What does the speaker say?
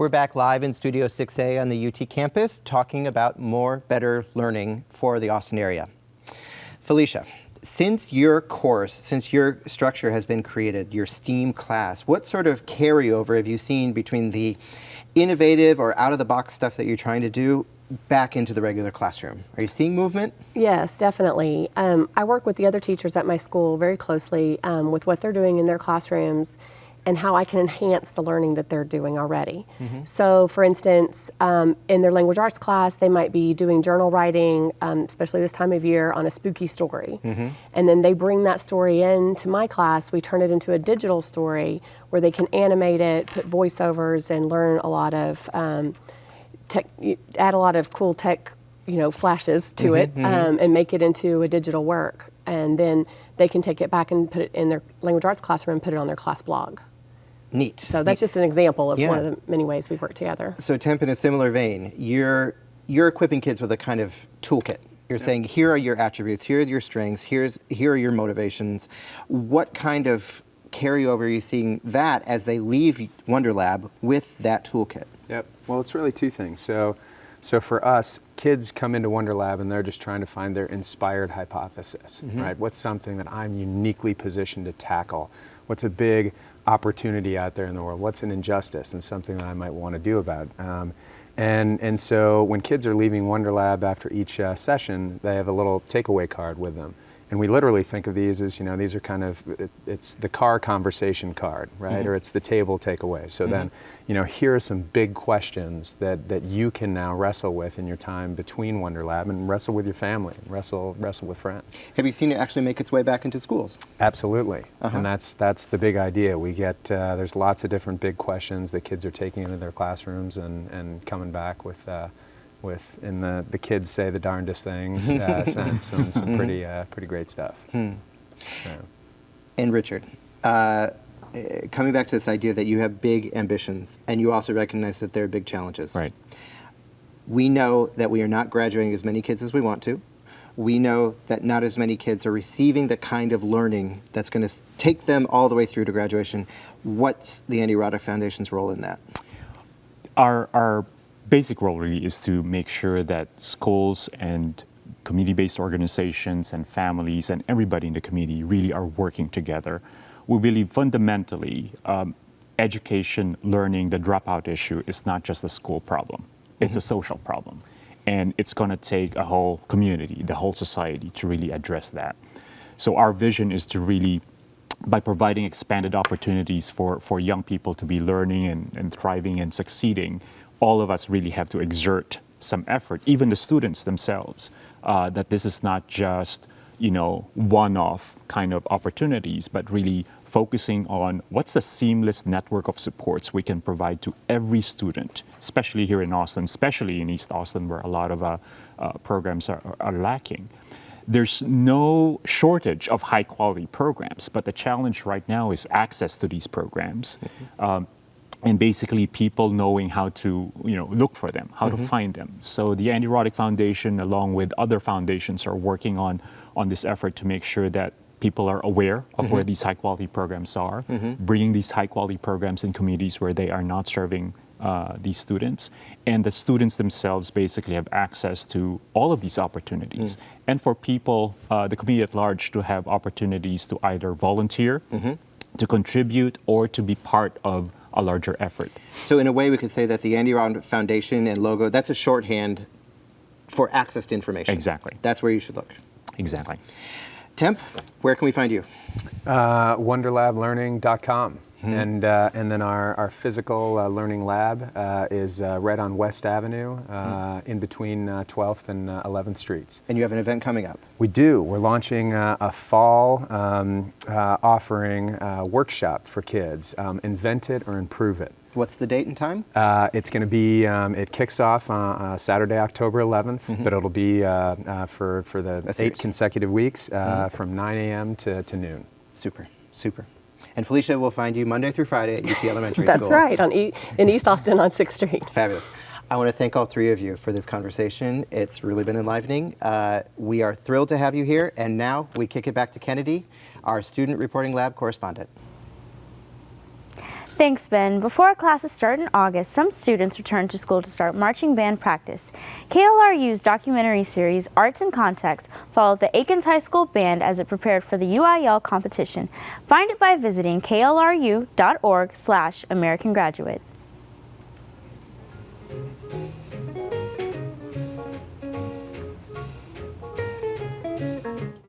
We're back live in Studio 6A on the UT campus talking about more, better learning for the Austin area. Felicia, since your structure has been created, your STEAM class, what sort of carryover have you seen between the innovative or out-of-the-box stuff that you're trying to do back into the regular classroom? Are you seeing movement? Yes, definitely. I work with the other teachers at my school very closely with what they're doing in their classrooms and how I can enhance the learning that they're doing already. So for instance, in their language arts class, they might be doing journal writing, especially this time of year, on a spooky story. And then they bring that story into my class. We turn it into a digital story where they can animate it, put voiceovers, and learn a lot of add a lot of cool tech, flashes to it, and make it into a digital work. And then they can take it back and put it in their language arts classroom and put it on their class blog. Neat. So that's just an example of one of the many ways we work together. So Temp, in a similar vein, you're equipping kids with a kind of toolkit. You're saying, here are your attributes, here are your strengths, here are your motivations. What kind of carryover are you seeing that as they leave WonderLab with that toolkit? Yep. Well, it's really two things. So for us, kids come into WonderLab and they're just trying to find their inspired hypothesis, right? What's something that I'm uniquely positioned to tackle? What's a big opportunity out there in the world? What's an injustice and something that I might want to do about? And so when kids are leaving WonderLab after each session, they have a little takeaway card with them. And we literally think of these as, these are kind of, it's the car conversation card, right? Or it's the table takeaway. So then, here are some big questions that you can now wrestle with in your time between WonderLab and wrestle with your family, and wrestle with friends. Have you seen it actually make its way back into schools? Absolutely. And that's the big idea. We get, there's lots of different big questions that kids are taking into their classrooms and coming back with in the kids say the darndest things sense, some pretty great stuff. So. And Richard, coming back to this idea that you have big ambitions and you also recognize that there are big challenges. Right. We know that we are not graduating as many kids as we want to. We know that not as many kids are receiving the kind of learning that's going to take them all the way through to graduation. What's the Andy Roddick Foundation's role in that? Our basic role really is to make sure that schools and community-based organizations and families and everybody in the community really are working together. We believe fundamentally education, learning, the dropout issue is not just a school problem. It's a social problem. And it's going to take a whole community, the whole society to really address that. So our vision is to really, by providing expanded opportunities for young people to be learning and thriving and succeeding, all of us really have to exert some effort, even the students themselves, that this is not just, one-off kind of opportunities, but really focusing on what's the seamless network of supports we can provide to every student, especially here in Austin, especially in East Austin, where a lot of programs are lacking. There's no shortage of high-quality programs, but the challenge right now is access to these programs. And basically people knowing how to look for them, how to find them. So the Andy Roddick Foundation, along with other foundations, are working on this effort to make sure that people are aware of where these high quality programs are, bringing these high quality programs in communities where they are not serving these students. And the students themselves basically have access to all of these opportunities. And for people, the community at large, to have opportunities to either volunteer, to contribute, or to be part of a larger effort. So in a way, we could say that the Andy Roddick Foundation and logo, that's a shorthand for access to information. Exactly. That's where you should look. Exactly. Temp, where can we find you? WonderLabLearning.com. And then our physical learning lab is right on West Avenue, in between 12th and 11th Streets. And you have an event coming up. We do. We're launching a fall offering workshop for kids, Invent It or Improve It. What's the date and time? It's going to be, it kicks off on Saturday, October 11th, but it'll be for the 8 consecutive weeks from 9 a.m. to noon. Super, super. And Felicia will find you Monday through Friday at UT Elementary That's School. That's right, in East Austin on 6th Street. Fabulous. I want to thank all three of you for this conversation. It's really been enlivening. We are thrilled to have you here, and now we kick it back to Kennedy, our student reporting lab correspondent. Thanks, Ben. Before classes start in August, some students return to school to start marching band practice. KLRU's documentary series, Arts in Context, followed the Aikens High School Band as it prepared for the UIL competition. Find it by visiting klru.org/American Graduate.